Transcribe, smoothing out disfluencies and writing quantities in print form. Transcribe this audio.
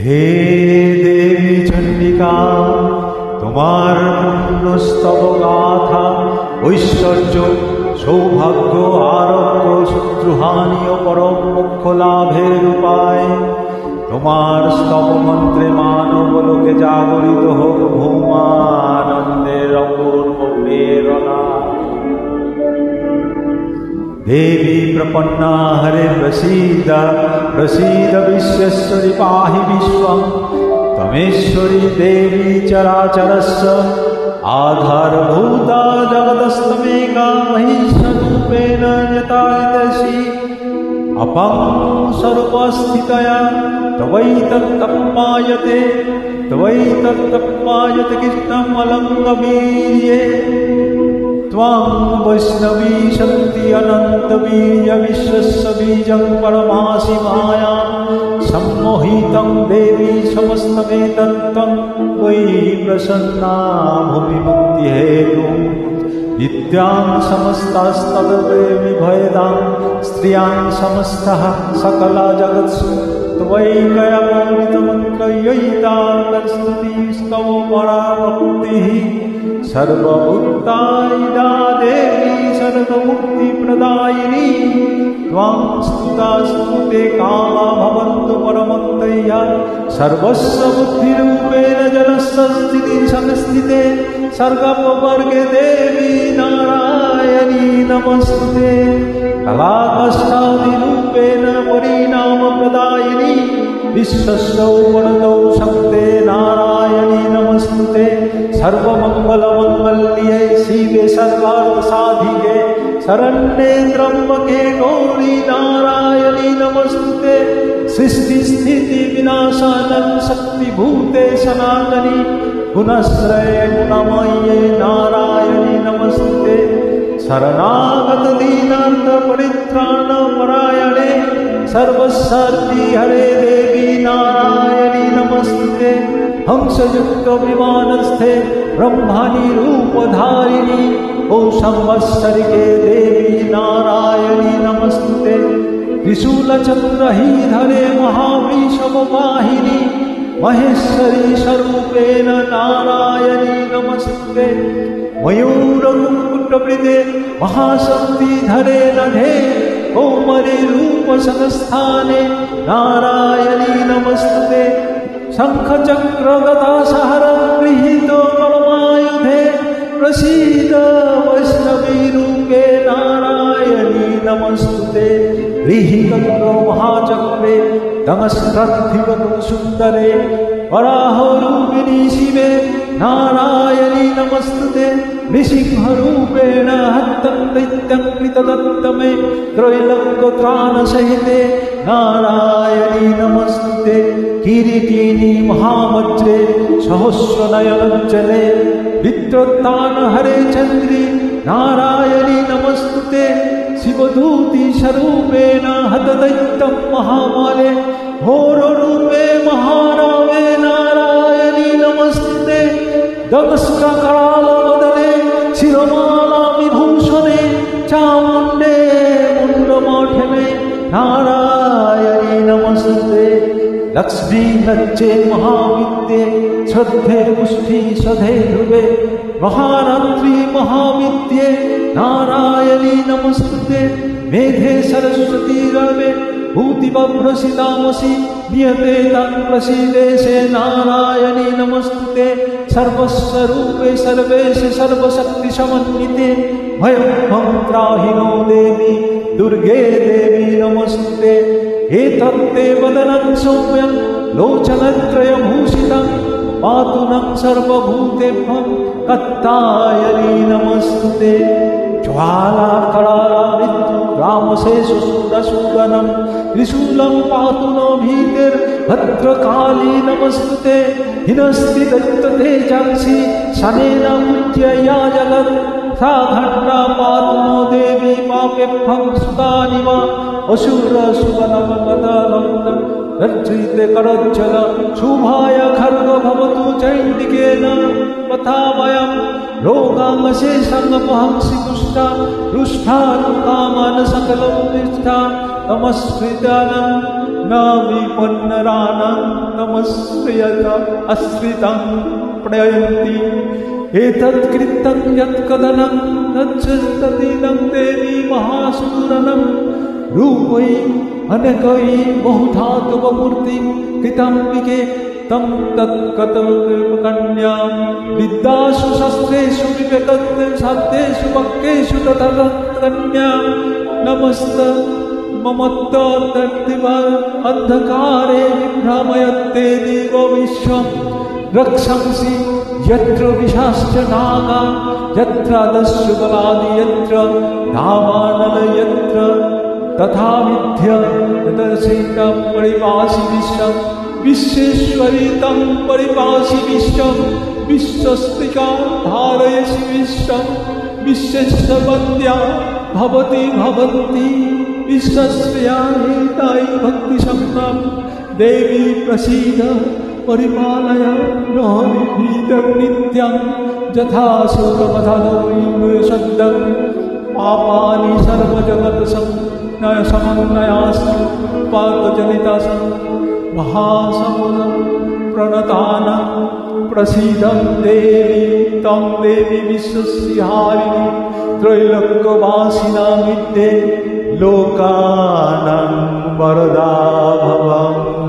हे देवी चंडिका, তোমার পুণ্যস্তব গাথা, ঐশ্বর্য, সৌভাগ্য, আরোগ্য, শত্রুহানি ও পরম মোক্ষ লাভের উপায়। তোমার স্তব মন্ত্রে মানব লোকে জাগরিত হোক ভৌমানন্দের অপূর্ব প্রেরণা। देवी प्रपन्ना हरे प्रसीद प्रसीद विश्वेश्वरी पाहि विश्वं। तमेश्वरी देवी चराचरस्य आधारभूता जगदस्तमेका महिषरूपेण यथादर्शी अपं सर्वस्थितया तवैतत्तप्पायते कृष्णम् अलङ्गवीर्ये। त्वां वैष्णवी शक्ति अनंत वीर्य विश्वस्य बीजं परमासि माया सम्मोहितं देवी समस्तमेतत्त्वं त्वयि प्रसन्ना भूमि मुक्ति हेतु। नित्यां समस्तास्तदेवी भयदां स्त्रियां समस्तः सकला जगत्सु त्वयैकयममृतमन्त्रयैता स्तुति स्तव पराभक्तिः। सर्वभूताइदा देवी सर्वमुक्तिप्रदायिनी। त्वां स्तुता स्तुते कामा भवन्तु परमन्तया। सर्वस्य बुद्धिरूपेण जनस्य स्थिति संस्थिते सर्गपवर्गे देवी नारायणी नमस्ते। कलाकष्टादिरूपेण परिणामप्रदायिनी विश्वस्य वरदौ शक्ते नारायणी नमस्ते। सर्वमङ्गलमङ्गल्ये शिवे सर्वार्थसाधिके शरण्ये त्र्यम्बके गौरी नारायणी नमस्ते। सृष्टिस्थितिविनाशानं शक्तिभूते सनातनी गुणश्रये गुणमये नारायणी नमस्ते। शरणागत दीनार्थ परित्राणपरायणे सर्वसार्थी हरे देवी नारायणी नमस्ते। हंसयुक्त विमानस्थे ब्रह्माणि रूपधारिणी ओ संवत्सरिके देवी नारायणी नमस्ते। त्रिशूलचक्रधरे महावृषभवाहिनी महेश्वरी स्वरूपेण नारायणी नमस्ते। मयूरकुक्कुटवृते महाशक्तिधरे नभे कौमरी रूपसंस्थाने नारायणी नमस्ते। शङ्खचक्रगदासहरं गृहीतो परमायुधे प्रसीद वैष्णवी रूपे नारायणी नमस्ते। गृहीतङ्गो महाचक्रे दमस्कन्धिवतु सुन्दरे वराहरूपिणी शिवे नारायणी नमस्ते। नृसिंहरूपेण हतं दैत्यं कृतदत्तमे त्रैलोक्यत्राणसहिते नारायणी नमस्ते। किरीटिनी महावज्रे सहस्रनयनञ्जने विद्योत्तानहरे चन्द्री नारायणी नमस्ते। शिवदूती स्वरूपेण हतदैत्यं महामाले घोररूपे महारावे नारायणी नमस्ते। दमस्करालवदने शिरोमाला विभूषणे चामुण्डे मुण्डमाठने नारायणी नमस्ते। लक्ष्मी लज्जे महाविद्ये श्रद्धे पुष्टि सधे ध्रुवे महारात्रि महाविद्ये नारायणी नमस्ते। मेधे सरस्वती रवे भूतिबभ्रसितामसि नियते तं प्रसीदेशे नारायणी नमस्ते। सर्वस्वरूपे सर्वेश सर्वशक्तिसमन्विते भयं त्राहिनो देवी दुर्गे देवी नमस्ते। एतत्ते वदनं सौम्यं लोचनत्रयभूषितं पातु नः सर्वभूतेभ्यं कात्यायनी नमस्ते। ज्वालाकराला मृत्यु रामशेषसूदनं त्रिशूलं पातु नो भीतिर्भद्रकाली नमस्ते। हिनस्ति दैत्यतेजांसि शनेन पूज्य या जगत् सा घण्टा पातु नो देवी पापेभ्यं सुतानि वा असुरसुवनं रज्जिते करज्जल शुभाय खर्ग भवतु चैण्डिकेन तथा वयं रोगामशेषाङ्गमहंसि तुष्टा रुष्ठानुकामान् सकलं निष्ठा नमस्कृतानं न विपन्नराणां नमस्कृत आश्रितं प्रयन्ति एतत् कृतं यत्कदनं तच्छस्ततीनं देवी महासूरनं रूपै अनेकै बहुधातुमूर्ति कृताम्बिके तं तत्कतकन्या विद्यासु शस्त्रेषु विवेकत्वे साध्येषु वाक्येषु तथा कन्या नमस्त ममत्तर्दिव अंधकारे विभ्रमयते देव विश्वं रक्षंसि यत्र विशाश्च नागा यत्र दस्युबलादि यत्र धामानल यत्र तथा विद्य तदर्शितं परिपासि विश्वं विश्वेश्वरी तं परिपासि विश्वं विश्वस्तिका धारयसि विश्वं विश्वेश्वरवन्द्या भवति भवन्ति विश्वस्या हेताय भक्तिसम्पन्नं देवी प्रसीद परिपालय नोभितं नित्यं यथा शोकमथादौर्यशब्दं पापानि सर्वजगत्समन्वयासु पातजनितासु महासमुद्रं प्रणतानां प्रसीदं देवी तं देवी विश्वस्यारिणी त्रैलोक्यवासिनां विद्ये लोकानां वरदा भवम्।